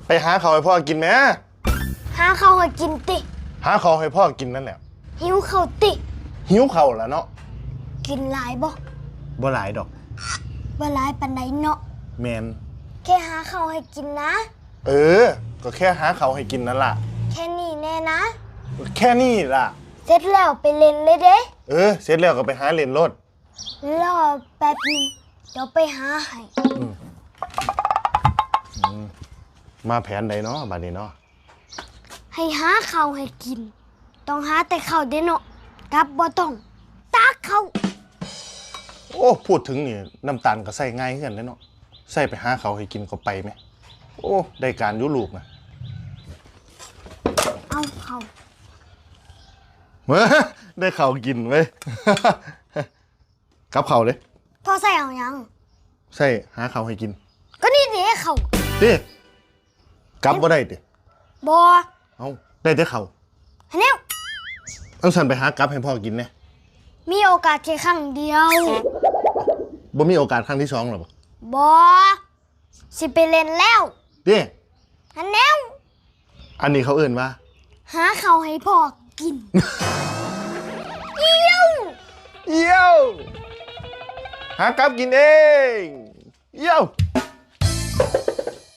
ไปหาเขาให้พ่อกินไหมหาข้าวให้กินติหาเขาให้พ่อกินนั่นแหละ หิวข้าวติหิวเขาแล้วเนาะกินหลายบ่หลายดอกบ่หลายปานใดเนาะแมนแค่หาข้าวให้กินนะก็แค่หาเขาให้กินนั่นล่ะแค่นี้แน่นะแค่นี้ล่ะเสร็จแล้วไปเล่นเลยเด้เสร็จแล้วก็ไปหาเล่นรถรอแป๊บนึงเดี๋ยวไปหาให้มาแผนใดเนาะบัดนี้เนาะให้หาข้าวให้กินต้องหาแต่ข้าวเด้เนาะกับบ่ต้องตักข้าวโอ้พูดถึงนี่น้ำตาลก็ใส่ง่ายขึ้นเลยเนาะใส่ไปหาเขาให้กินก็ไปไหมโอ้ได้การยุลูกนะเอาข้าวได้เขากินเว้ยกับเขาเลยพ่อใส่เอายังใส่หาเขาให้กินก็นี่เด้ข้าวดิกับบ่ได้ดิบ่เอาได้แต่เขาแนวต้องสั่นไปหากับให้พ่อกินเนี่ยมีโอกาสแค่ครั้งเดียวบ่มีโอกาสครั้งที่2หรอบ่สิไปเล่นแล้วดิแนวอันนี้เขาเอิ่นว่าหาข้าวให้พ่อกินเยี่ยวหากับกินเองเยี่ยว